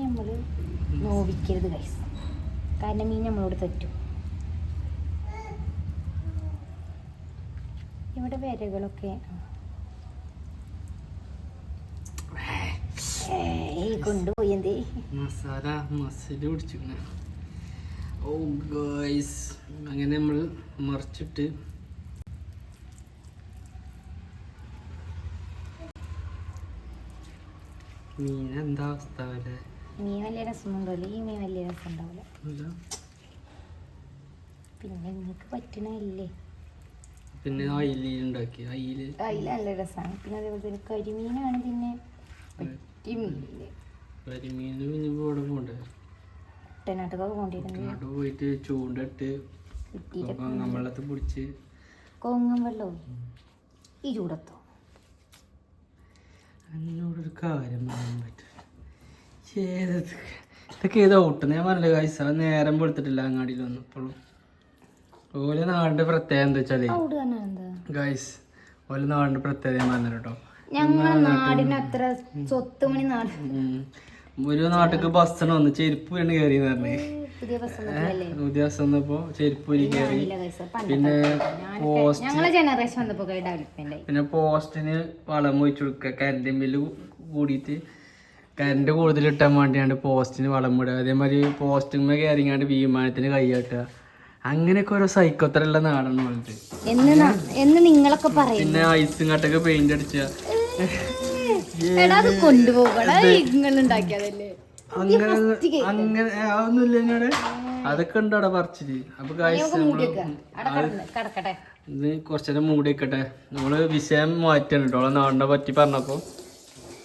Speaker 2: നമ്മള് നോവിക്കരുത് ഗൈസ്. കാരണം മീൻ നമ്മളോട് തെറ്റും. ഇവിടെ വിരകളൊക്കെ കൊണ്ടുപോയി എന്തേ
Speaker 1: മസാല മസിൽ പിടിച്ചിങ്ങനെ. ഓ ഗൈസ്, അങ്ങനെ നമ്മൾ മറിച്ചിട്ട് മീൻ എന്താ അവസ്ഥ അല്ലേ?
Speaker 2: മീൻ വലിയ രസമൊന്നുമില്ല. ഈ മീൻ വലിയ രസം ഉണ്ടാവില്ല. പിന്നെ നിങ്ങൾക്ക് പറ്റണല്ലേ.
Speaker 1: പിന്നെ അയിലുണ്ടാക്കി അയില
Speaker 2: നല്ല രസമാണ്. പിന്നെ അതേപോലെ തന്നെ കരിമീനാണ് പിന്നെ
Speaker 1: കരിമീൻ പിന്നെ ഇവിടെ പോണ്ടേ,
Speaker 2: കുട്ടനാട്ടൊക്കെ കൊണ്ടിരുന്നത്
Speaker 1: പോയിട്ട് ചൂണ്ടിട്ട് വെള്ളത്ത് പിടിച്ച്
Speaker 2: കൊങ്ങൻ വെള്ളവും ഈ ചൂടത്തോ.
Speaker 1: എന്നോടൊരു കാര്യം പറയാൻ പറ്റില്ല. ഇതൊക്കെ ഏതോ ഔട്ട് ഞാൻ പറഞ്ഞില്ല കാഴ്ച നേരം കൊടുത്തിട്ടില്ല അങ്ങാടിയിൽ വന്നപ്പോഴും. ഓല നാടിന്റെ പ്രത്യേകത എന്താ വെച്ചാല് ഗൈസ്, ഓല നാടിന്റെ പ്രത്യേകത പറഞ്ഞു കേട്ടോ.
Speaker 2: ഞങ്ങളുടെ നാടിന് അത്ര സ്വത്തുമണി നാട്.
Speaker 1: ഒരു നാട്ടിക്ക് ബസ്സിന് വന്ന് ചെരുപ്പൂരാണ് കയറി പറഞ്ഞേ.
Speaker 2: പുതിയ
Speaker 1: ബസ് വന്നപ്പോ ചെരുപ്പൂരി കയറി. പിന്നെ പിന്നെ പോസ്റ്റിന് വളം ഒഴിച്ചു കൊടുക്കുക. കറണ്ട് ബില്ല് കൂടിയിട്ട് കറണ്ട് കൂടുതൽ ഇട്ടാൻ വേണ്ടിയാണ് പോസ്റ്റിന് വളം ഇടുക. അതേമാതിരി പോസ്റ്റിന്മേൽ കയറിങ്ങാണ്ട് വിമാനത്തിന് കൈയാട്ടുക. അങ്ങനെയൊക്കെ ഓരോ സൈക്കോത്തരമുള്ള നാടാണ് പോലത്തെ
Speaker 2: എന്ന് നിങ്ങളൊക്കെ പറയും.
Speaker 1: പിന്നെ ഐസും കട്ടൊക്കെ പെയിന്റ് അടിച്ച അങ്ങനെ അതൊന്നുമില്ല എന്നോട്. അതൊക്കെ ഉണ്ട് അവിടെ പറിച്ചിട്ട്. അപ്പൊ ഇത് കുറച്ചേരം മൂടി വെക്കട്ടെ. നമ്മള് വിഷയം മാറ്റാണ് കേട്ടോ. നാടിനെ പറ്റി പറഞ്ഞപ്പോ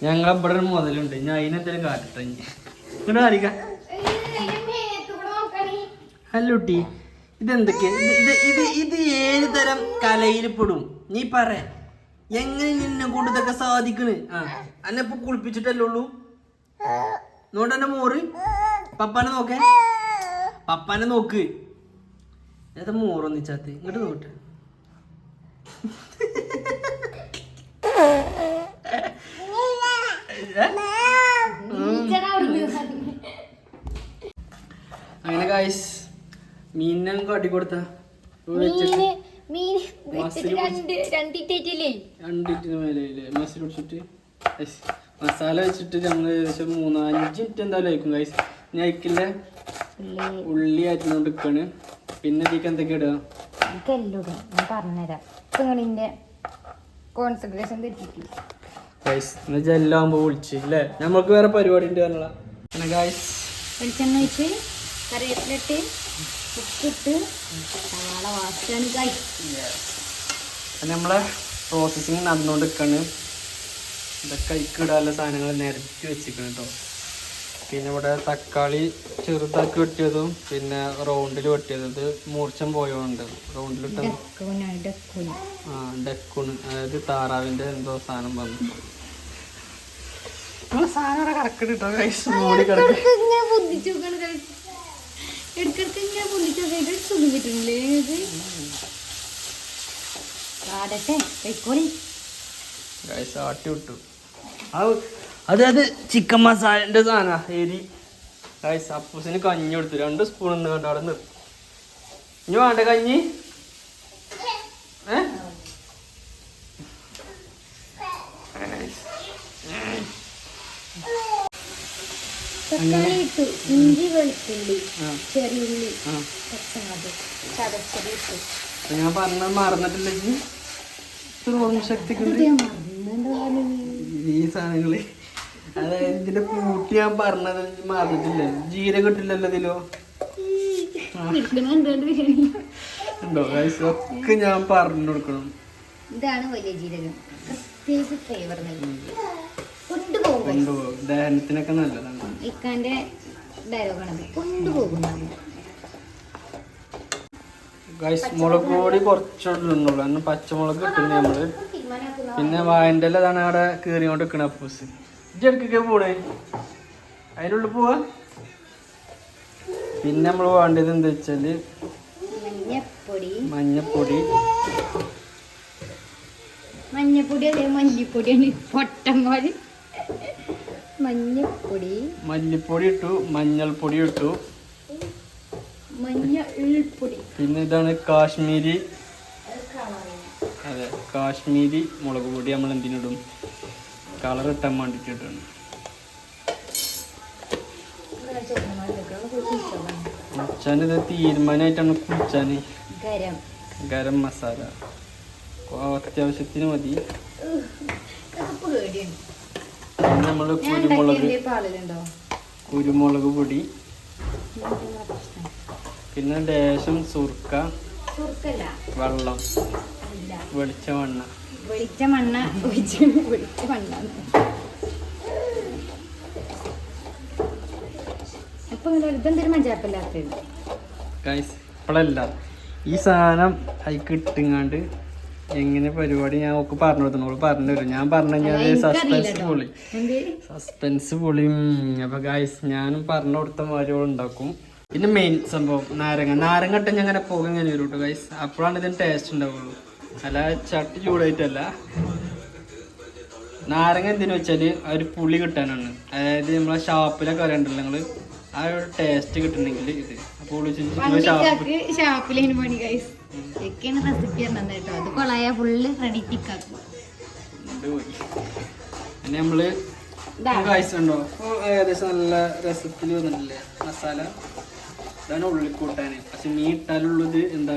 Speaker 1: ഞങ്ങളിവിടെ ഒരു മുതലുണ്ട്. ഞാൻ അതിനെന്തെങ്കിലും കാട്ടട്ടെ. ഇങ്ങോട്ട് കാണിക്കാം. ഹലോ കുട്ടി, ഇതെന്തൊക്കെയാ? ഇത് ഏത് തരം കലയിൽ പെടും? നീ പറ, എങ്ങനെ നിന്നെ കൊണ്ട് ഇതൊക്കെ സാധിക്കണ്? അന്നെ ഇപ്പൊ കുളിപ്പിച്ചിട്ടല്ലേ ഉള്ളൂ. നോട്ടെന്നെ മോറ്. പപ്പാനെ നോക്കേ, പപ്പാനെ നോക്ക്. ഏതാ മോറൊന്നിച്ചാത്ത? ഇങ്ങോട്ട് നോട്ടെ. അങ്ങനെ ഗൈസ് മീനെ കാട്ടി കൊടുത്ത മസിൽ പിടിച്ചിട്ട് മസാല വെച്ചിട്ട് ഞങ്ങൾ ഏകദേശം 3-5 മിനിറ്റ് എന്തായാലും കഴിക്കും ഗൈസ്. ഞാൻ അയക്കില്ല ഉള്ളി അരിഞ്ഞോണ്ട് നിൽക്കാണ്. പിന്നെ ഇതിക്ക് എന്തൊക്കെ ഇടുക? എല്ലാം ആകുമ്പോ വിളിച്ച് അല്ലേ. നമ്മൾക്ക് വേറെ പരിപാടി ഉണ്ട് പറഞ്ഞ ഗൈസ്.
Speaker 2: വെളിച്ചെണ്ണ ഒഴിച്ച് കറിവേപ്പിലിട്ട് ഉപ്പിട്ട് സവാള വാട്ടാണ്.
Speaker 1: നമ്മളെ പ്രോസസ്സിങ് നടന്നുകൊണ്ട് നിൽക്കാണ്. ഇതൊക്കെ ഇടാനുള്ള സാധനങ്ങൾ നിരത്തി വെച്ചിരിക്കണം കേട്ടോ. പിന്നെ ഇവിടെ തക്കാളി ചെറുതാക്കി വെട്ടിയതും പിന്നെ റൗണ്ടിൽ വെട്ടിയതും. ഇത് മൂർച്ചം പോയോണ്ട് റൗണ്ടിലിട്ട ഡെക്കൂണ്, അതായത് താറാവിന്റെ എന്തോ സാധനം വന്നു. സാധനം ഇവിടെ കിടക്കണ കേട്ടോ കൈസ്. മൂടി കിടക്കും. ആട്ടി വിട്ടു. അത് ചിക്കൻ മസാലന്റെ സാധന എരി. ഗൈസ് അപ്പൂസിന് കഞ്ഞി കൊടുത്തു. 2 സ്പൂൺ ഒന്ന് കണ്ട് അവിടെ നിർത്തി. ഇനി വേണ്ട കഞ്ഞി?
Speaker 2: ഇഞ്ചി വെളുത്തുള്ളി ചെറിയുള്ളി ചതച്ചത്
Speaker 1: ഞാൻ പറഞ്ഞത് മറന്നിട്ടില്ല. ഓർമ്മ ശക്തിക്ക് ഈ സാധനങ്ങള്, അതായത് ഇതിന്റെ കൂട്ടി ഞാൻ പറഞ്ഞത് മറന്നിട്ടില്ല. ജീരകം ഇട്ടില്ലല്ലോ ഇതിലോ. ഉണ്ടോ ഗൈസ്? ഒക്കെ ഞാൻ പറഞ്ഞു കൊടുക്കണം.
Speaker 2: ഇതാണ് വലിയ ജീരകം. ഫ്ലേവർ
Speaker 1: ദഹനത്തിനൊക്കെ നല്ലതാണ്.
Speaker 2: ഇക്കാന്റെ ഡയലോഗാണ് കൊണ്ടുപോകുന്നത്.
Speaker 1: ഗൈസ് മുളക് പൊടി കുറച്ചുള്ളൂ. അന്ന് പച്ചമുളക് കിട്ടുന്നു നമ്മള്. പിന്നെ വായന്റെ ഇതാണ് അവിടെ കീറിയോണ്ട് നിൽക്കണ അപ്പൂസ്. ഇജ്ജെടുക്കൊക്കെ പോണേ, അതിൻ്റെ ഉള്ളിൽ പോവാ. പിന്നെ നമ്മൾ വേണ്ടത് എന്താ വെച്ചാല് മഞ്ഞപ്പൊടി.
Speaker 2: അതെ മല്ലിപ്പൊടിയാണ്. പൊട്ടന്മാര്
Speaker 1: മല്ലിപ്പൊടി ഇട്ടു, മഞ്ഞൾപ്പൊടി ഇട്ടു, പിന്നെ ഇതാണ് കാശ്മീരി, അതെ കാശ്മീരി മുളക് പൊടി. നമ്മൾ എന്തിനിടും? കളർ ഇട്ടാൻ വേണ്ടിയിട്ട് ഇട്ടാണ്. കുളിച്ചാൻ ഇത് തീരുമാനമായിട്ടാണ് കുളിച്ചാൻ. ഗരം മസാല അത്യാവശ്യത്തിന് മതി. പിന്നെ നമ്മൾ കുരുമുളക് പൊടി, പിന്നെ ലേശം സുർക്ക, വെള്ളം, വെളിച്ചെണ്ണ. ഇപ്പോഴല്ല ഈ സാധനം അതിക്ക് ഇട്ടിങ്ങാണ്ട് എങ്ങനെ പരിപാടി ഞാൻ ഒക്കെ പറഞ്ഞു കൊടുത്തു. പറഞ്ഞു തരും. ഞാൻ പറഞ്ഞു കഴിഞ്ഞാൽ സസ്പെൻസ് പൊളിയും. അപ്പൊ ഗൈസ് ഞാനും പറഞ്ഞു കൊടുത്ത മാതിരി ഉണ്ടാക്കും. പിന്നെ മെയിൻ സംഭവം നാരങ്ങ ഇട്ട് അങ്ങനെ പോക ഇങ്ങനെ വരും കേട്ടോ ഗൈസ്. അപ്പോഴാണ് ഇതിന് ടേസ്റ്റ് ഉണ്ടാവുള്ളൂ. അല്ല ചട്ടി ചൂടായിട്ടല്ല. നാരങ്ങ എന്തിനു വെച്ചാല് ഒരു പുളി കിട്ടാനാണ്. അതായത് നമ്മളെ ഷാപ്പിലൊക്കെ അറിയണ്ടല്ലോ നിങ്ങള്, ആ ഒരു ടേസ്റ്റ് കിട്ടണമെങ്കിൽ ഇത്. അപ്പോൾ പിന്നെ നമ്മള് ഗൈസ് ഉണ്ടോ ഏകദേശം നല്ല രസത്തിൽ വന്നിട്ടില്ലേ മസാല. ഇതാണ് ഉള്ളിക്കൂട്ടാന്. പക്ഷെ മീൻ ഇട്ടാലുള്ളത് എന്താ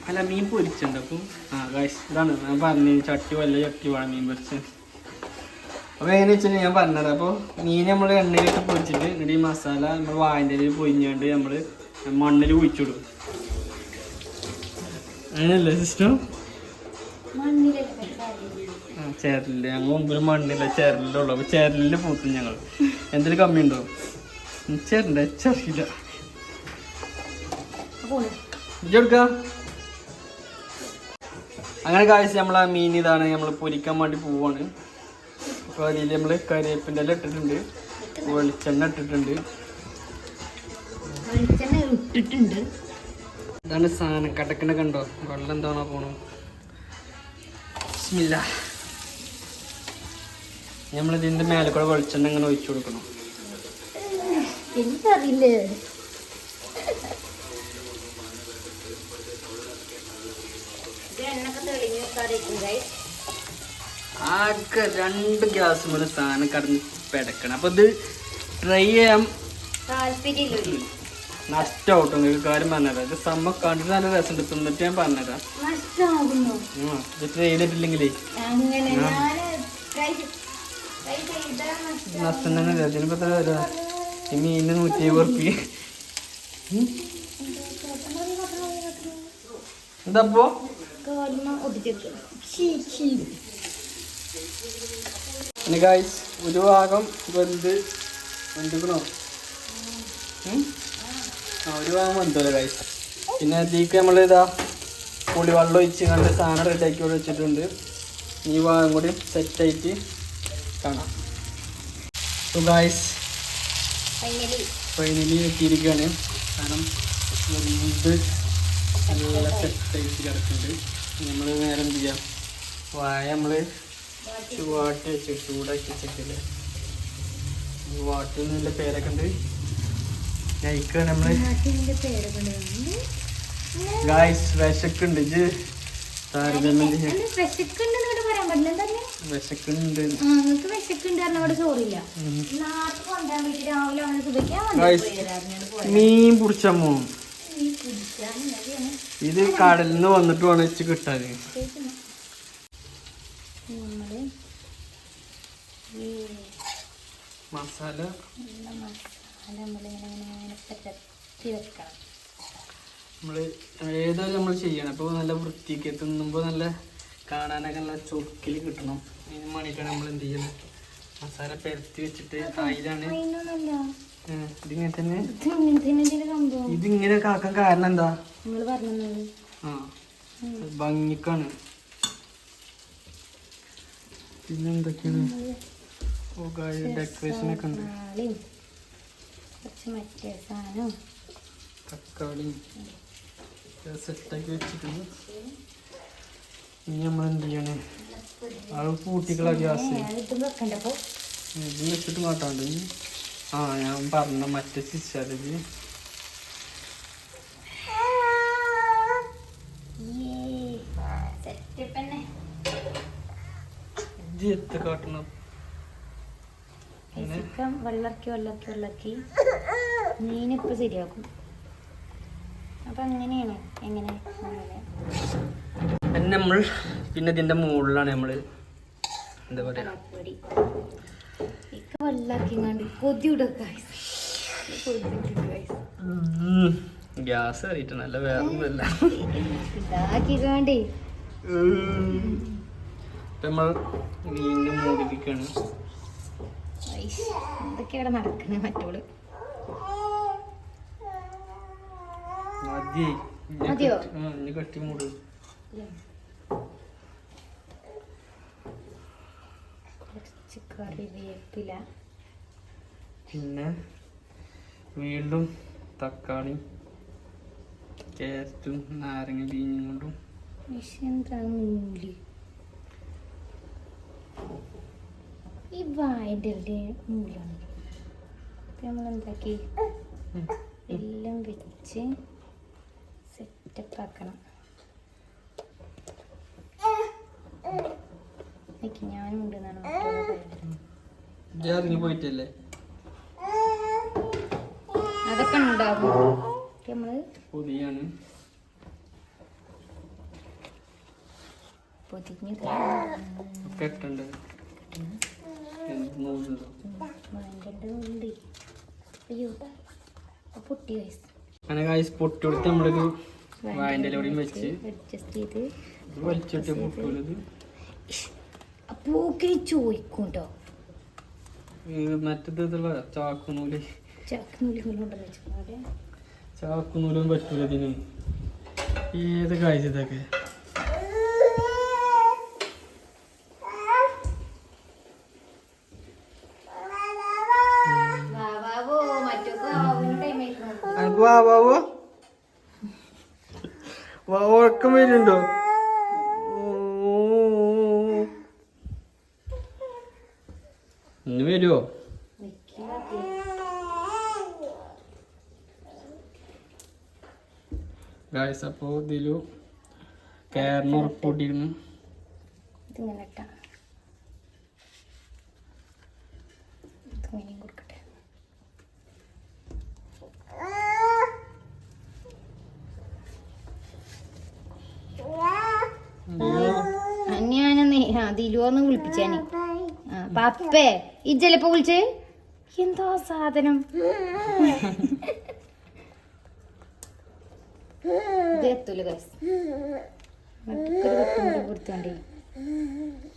Speaker 1: അല്ല മീൻ പൊരിച്ചുണ്ട്. അപ്പം ഗൈസ് ഇതാണ് ഞാൻ പറഞ്ഞു, ചട്ടി വല്ല ചട്ടി വേണം മീൻ പൊരിച്ച്. അപ്പോൾ എങ്ങനെ വെച്ചാൽ ഞാൻ പറഞ്ഞത്. അപ്പോൾ മീൻ നമ്മൾ എണ്ണയിലിട്ട് പൊരിച്ചിട്ട് എന്നിട്ട് ഈ മസാല നമ്മൾ വാഴൻ്റെ ഇലയിൽ പൊരിഞ്ഞാണ്ട് നമ്മൾ മണ്ണിൽ കുഴിച്ചിടും. അങ്ങനെയല്ലേ സിസ്റ്റം? ചേരലില്ല. ഞങ്ങൾ മുമ്പിൽ മണ്ണില്ല ചേരലിലുള്ളൂ. അപ്പോൾ ചേരലിൽ പൂത്തും ഞങ്ങൾ. എന്തെങ്കിലും കമ്മിയുണ്ടോ? ചേരണ്ട ചെറിയില്ല ഇതെടുക്ക. അങ്ങനെ കാഴ്ച നമ്മളെ മീൻ ഇതാണ് നമ്മൾ പൊരിക്കാൻ വേണ്ടി പോവാണ്. അപ്പോൾ അതിൽ നമ്മൾ കരിവേപ്പിൻ്റെ എല്ലാം ഇട്ടിട്ടുണ്ട്, വെളിച്ചെണ്ണ ഇട്ടിട്ടുണ്ട്. ഇതാണ് സാധനം. കടക്കണ കണ്ടോ? വെള്ളം എന്താണോ പോണു. ബിസ്മില്ലാ. നമ്മളിതിൻ്റെ മേലെ കൂടെ വെളിച്ചെണ്ണ ഇങ്ങനെ ഒഴിച്ചു കൊടുക്കണം. ആകെ 2 ഗ്യാസ് മുതൽ സാധനം കടന്ന് പെടക്കണം. അപ്പൊ ഇത് ട്രൈ ചെയ്യാൻ നഷ്ടമാവട്ടോ. നിങ്ങൾക്ക് കാര്യം പറഞ്ഞുതരാം. ഇത് സമ്മ കണ്ടിട്ട് നല്ല രസം തിന്നിട്ട് ഞാൻ പറഞ്ഞുതരാം. ഇത് ട്രൈ ചെയ്തിട്ടില്ലെങ്കിലേ നഷ്ടം തന്നെ. ഇതിനിപ്പോ തരാ ഈ മീനിന് 170 ഉറുപ്പിക. എന്താപ്പോ പിന്നെ ഗൈസ് ഒരു ഭാഗം വെന്തുക്കണോ? ഒരു ഭാഗം വെന്തല്ലോ ഗൈസ്. പിന്നെ ഇതിലേക്ക് നമ്മൾ ഇതാ പുളിവെള്ളം ഒഴിച്ച് നല്ല സാധനം റെഡിയാക്കി ഇവിടെ വെച്ചിട്ടുണ്ട്. ഈ ഭാഗം കൂടി സെറ്റായിട്ട് കാണാം. സോ ഗൈസ് ഫൈനലി എത്തിയിരിക്കുകയാണ്. കാരണം ഇത് നല്ല സെറ്റായിട്ട് കിടക്കുന്നുണ്ട്. നമ്മൾ നേരെ എന്ത് ചെയ്യാം, വായ നമ്മൾ വാട്ടി വെച്ച് ചൂടാക്കി വെച്ചിട്ടില്ലേ, വാട്ടുന്നതിൻ്റെ പേരൊക്കെ ഉണ്ട്. നയിക്ക നമ്മൾ ഗായ്സ് വിശക്കുണ്ട്. ഇത് താരതമ്യം മീൻ പിടിച്ചമ്മോ. ഇത് കടലിൽ നിന്ന് വന്നിട്ട് വേണം വെച്ച് കിട്ടാൻ. മസാല നമ്മൾ ഏതായാലും നമ്മൾ ചെയ്യണം. അപ്പോൾ നല്ല വൃത്തിക്ക് തിന്നുമ്പോൾ നല്ല കാണാനൊക്കെ നല്ല ചൊക്കിൽ കിട്ടണം. അതിന് വേണ്ടിയിട്ടാണ് നമ്മൾ എന്ത് ചെയ്യണം, മസാല പെരത്തി വെച്ചിട്ട് അതിലാണ് ഇതിങ്ങനെ തന്നെ. ഇതിങ്ങനെ കാക്കാൻ കാരണം എന്താ? ആ ഭംഗിക്കാണ്. പിന്നെ എന്തൊക്കെയാണ് ഡെക്കറേഷൻ ഒക്കെ ഉണ്ട്. തക്കാളി സെറ്റാക്കി വെച്ചിട്ടുണ്ട്. ഇനി നമ്മൾ എന്ത് ചെയ്യണേ, അത് കൂട്ടിക്കളാ ഗ്യാസ് ഇതിന് വെച്ചിട്ട് മാറ്റാണ്ട്. ആ ഞാൻ പറഞ്ഞ മറ്റേ സിസ്റ്ററിജ് എത്ത് കാട്ടണം.
Speaker 2: വെള്ളക്കി മീനിപ്പോ ശരിയാക്കും. അപ്പൊ അങ്ങനെയാണ്. എങ്ങനെ
Speaker 1: നമ്മൾ പിന്നെ ഇതിന്റെ മുകളിലാണ് നമ്മള് എന്താ പറയാ ഗ്യാസ് കയറിയിട്ട് നല്ല വേറൊന്നുമല്ല. നമ്മൾ മീനിനെ മൂടിപ്പിക്കാണ്.
Speaker 2: എന്തൊക്കെയാണ് നടക്കണേ മറ്റോള്. മതിയോ?
Speaker 1: കട്ടി മൂട്.
Speaker 2: കറിവേപ്പില,
Speaker 1: പിന്നെ വീണ്ടും തക്കാളി, ക്യാരറ്റും നാരങ്ങ പിഴിഞ്ഞും കൊണ്ടും
Speaker 2: ഈ വായൻ്റെ മൂലാണ് നമ്മളെന്താക്കി എല്ലാം വെച്ച് സെറ്റപ്പ് ആക്കണം. ഞാനും ഉണ്ട്
Speaker 1: പോയിട്ടല്ലേ
Speaker 2: അതൊക്കെ ഉണ്ടാകും. നമ്മള്
Speaker 1: പൊതിയാണ്
Speaker 2: പൊതിഞ്ഞ് അയ്യോ പൊട്ടി
Speaker 1: അങ്ങനെ കായ്സ് പൊട്ടി കൊടുത്ത് നമ്മളൊരു വായൻ്റെ ഇലയോടെയും വെച്ച്
Speaker 2: അഡ്ജസ്റ്റ് ചെയ്ത്
Speaker 1: വലിച്ചിട്ട് പൊട്ടുള്ളത്
Speaker 2: അപ്പോക്കിന് ചോദിക്കൂട്ടോ.
Speaker 1: മറ്റേത് ചാക്കുനൂല്
Speaker 2: ചാക്കുനൂല്
Speaker 1: ചാക്കുനൂലും പറ്റൂല ഇതിന്. ഏത് കാഴ്ചതൊക്കെ ഉറക്കം വരുന്നുണ്ടോ? ഇന്ന് വരുമോ? ഗായ്സ് അപ്പോൾ ഇതിൽ കയറിന് ഉറപ്പൊട്ടിയിരുന്നു.
Speaker 2: കൊടുക്കട്ടെ. ഞാനൊന്ന് ദിലുവന്ന് വിളിപ്പിച്ചാന്. പപ്പേ ഇജ്ജലപ്പോ വിളിച്ചേ എന്താ സാധനം എത്തൂല ഗൈസ്. കൊടുത്തോണ്ടേ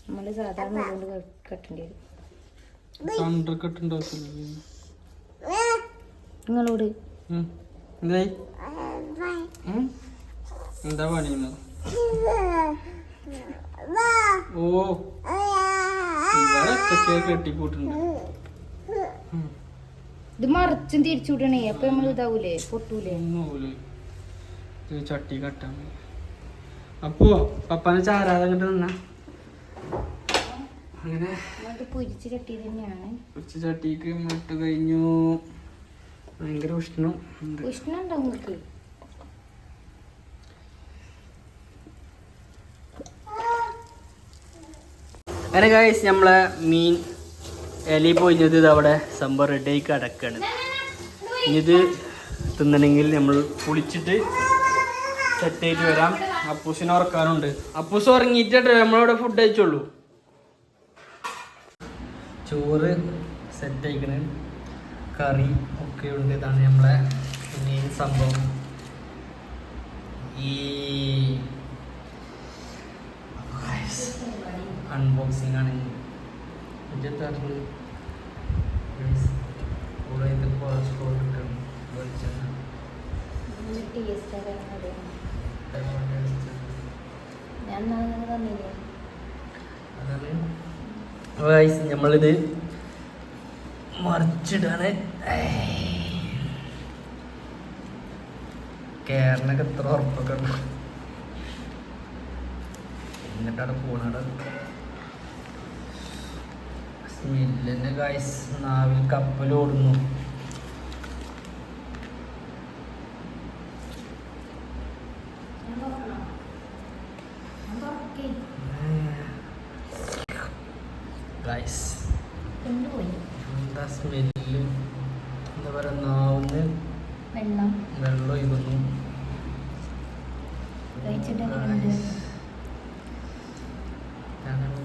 Speaker 2: നമ്മള് സാധാരണ കൊണ്ട് കെട്ടേണ്ടി വരും. നിങ്ങളോട്
Speaker 1: എന്താ പണി? ഓ കെട്ടിക്കൂട്ടുണ്ട്.
Speaker 2: ഇത് മറിച്ചും തിരിച്ചു വിടണേ. അപ്പൊ നമ്മൾ ഇതാവൂലേ, പൊട്ടൂലേ?
Speaker 1: ചട്ടി കട്ടാൻ അപ്പോ പപ്പാനെ ചാരാതെ അങ്ങോട്ട് നിന്നാ അങ്ങനെ
Speaker 2: പൊരിച്ച ചട്ടി തന്നെയാണ്.
Speaker 1: പൊരിച്ച ചട്ടിക്ക് ഇട്ട് കഴിഞ്ഞു. ഭയങ്കര ഉഷ്ണം
Speaker 2: ഉണ്ടാവും നിങ്ങൾക്ക്.
Speaker 1: അങ്ങനെ ഗൈസ് നമ്മളെ മീൻ ഇലയിൽ പൊഴിഞ്ഞത് ഇത് അവിടെ സംഭവം റെഡി ആയി കിടക്കാണ്. ഇനിയിത് തിന്നണമെങ്കിൽ നമ്മൾ കുളിച്ചിട്ട് സെറ്റ് ആയിട്ട് വരാം. അപ്പൂസിനെ ഉറക്കാനുണ്ട്. അപ്പൂസ് ഉറങ്ങിയിട്ടേ നമ്മളിവിടെ ഫുഡ് കഴിച്ചുള്ളൂ. ചോറ് സെറ്റ് ആയിക്കണ്, കറി ഒക്കെ ഉണ്ട്. ഇതാണ് നമ്മളെ മെയിൻ സംഭവം. ഈ അൺബോക്സിങ് ആണ്. നമ്മളിത് മറിച്ചിടാണ്. കേരളൊക്കെ എത്ര ഉറപ്പൊക്കെ ഉണ്ട്. എന്നിട്ടവിടെ പോണവിടെ സ്മെല്ലിൻ്റെ ഗൈസ് നാവിൽ കപ്പലോടുന്നു. ഗൈസ് എന്താ സ്മെല്ല്, എന്താ പറയുക, നാവിന്ന് വെള്ളം ഒഴുകുന്നു.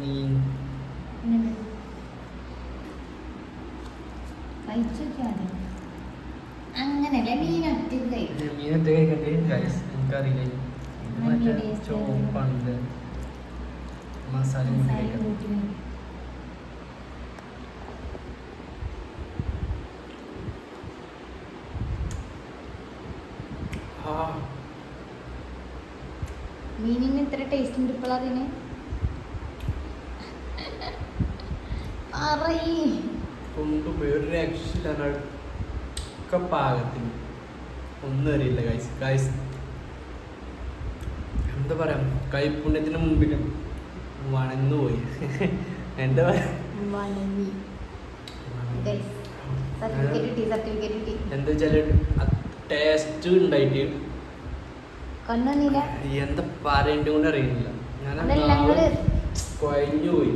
Speaker 1: മീൻ
Speaker 2: അങ്ങനല്ലേ മീനൊക്കെ
Speaker 1: മീനൊക്കെ കഴിക്കണ്ടേ ഗൈസ്? എനിക്കറിയില്ല. ഇത് മറ്റേ ചോപ്പാണ് മസാല കൂട്ടി.
Speaker 2: മീനിന് ഇത്ര ടേസ്റ്റ് ഉണ്ട് ഇപ്പോൾ അതിന്
Speaker 1: കൊണ്ടുപോയി ഒരു രക്ഷയില്ല. ഒക്കെ പാകത്തിന് ഒന്നും അറിയില്ല ഗൈസ്. ഗൈസ് എന്താ പറയാ, കൈപ്പുണ്യത്തിന് മുമ്പിലും വണങ്ങു പോയി. എന്താ പറയാ, എന്താ വെച്ചാല് ടേസ്റ്റ് ഉണ്ടായിട്ട് എന്താ പറയണ്ട കൊണ്ട് അറിയുന്നില്ല. ഞാൻ കൊഴഞ്ഞു പോയി.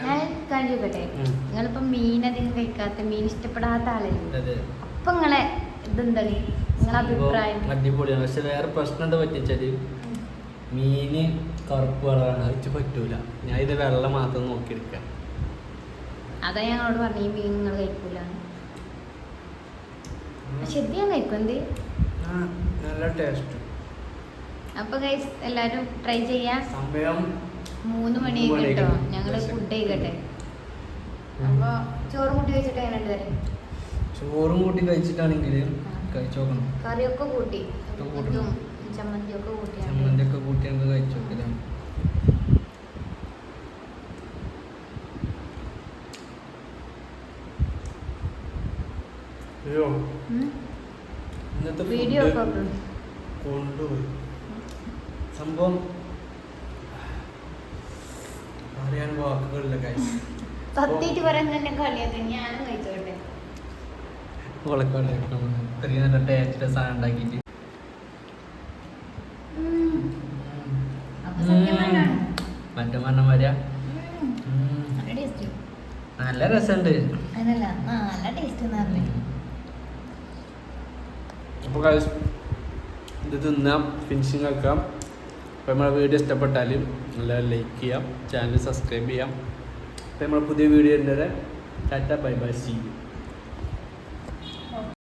Speaker 2: ഞാൻ കാണിച്ചോട്ടെ, നിങ്ങളിപ്പോ മീൻ അധികം കഴിക്കാത്ത, മീൻ ഇഷ്ടപ്പെടാത്ത ആളല്ലേ, അപ്പൊ നിങ്ങളെ ഇതെന്താണ് നിങ്ങളെ അഭിപ്രായം?
Speaker 1: അടിപൊളിയാണ്. പക്ഷെ വേറെ പ്രശ്നം എന്താ പറ്റിച്ചാല് മീന് കറുപ്പ് കളറാണ്, അത് പറ്റൂല. ഞാൻ ഇത് വെള്ളം മാത്രം നോക്കിയെടുക്കാം.
Speaker 2: അതാ ഞങ്ങളോട് പറഞ്ഞു ഈ മീൻ നിങ്ങൾ കഴിക്കൂല. പക്ഷെ ഇത് ഞാൻ കഴിക്കും. എന്ത്
Speaker 1: നല്ല ടേസ്റ്റ്.
Speaker 2: അപ്പൊ ഗൈസ് എല്ലാരും ട്രൈ ചെയ്യാം.
Speaker 1: സമയം
Speaker 2: 3 മണി കേട്ടോ, ഞങ്ങള് ഫുഡ് കഴിക്കട്ടെ. അപ്പൊ ചോറും കൂട്ടി കഴിച്ചിട്ട് എങ്ങനെ വരെ?
Speaker 1: ചോറും കൂട്ടി കഴിച്ചിട്ടാണെങ്കിൽ കഴിച്ചു നോക്കണം.
Speaker 2: കറിയൊക്കെ കൂട്ടി, ചമ്മന്തിയൊക്കെ
Speaker 1: കൂട്ടി നമുക്ക് കഴിച്ചു നോക്കില്ല. അയ്യോ, ഇന്നത്തെ
Speaker 2: വീഡിയോ
Speaker 1: കൊണ്ടുപോയി സംഭവം പറയാൻ വാക്കുകളില്ല ഗൈസ്.
Speaker 2: സത്യമായിട്ട് പറയാൻ തന്നെ കളിയാക്കി ഞാനും കഴിച്ചോട്ടെ.
Speaker 1: ഇത്രയും നല്ല ടേസ്റ്റ് സാധനം ഉണ്ടാക്കിയിട്ട് മറ്റേ മണ്ണന്മാരാ നല്ല രസമുണ്ട്. അപ്പോൾ ഗൈസ് ഇത് തിന്നാം, ഫിനിഷിങ് ആക്കാം. അപ്പോൾ നമ്മളെ വീഡിയോ ഇഷ്ടപ്പെട്ടാൽ എല്ലാവരും ലൈക്ക് ചെയ്യാം, ചാനൽ സബ്സ്ക്രൈബ് ചെയ്യാം. അപ്പോൾ നമ്മൾ പുതിയ വീഡിയോ ഉണ്ട്. Tata bye bye, see U.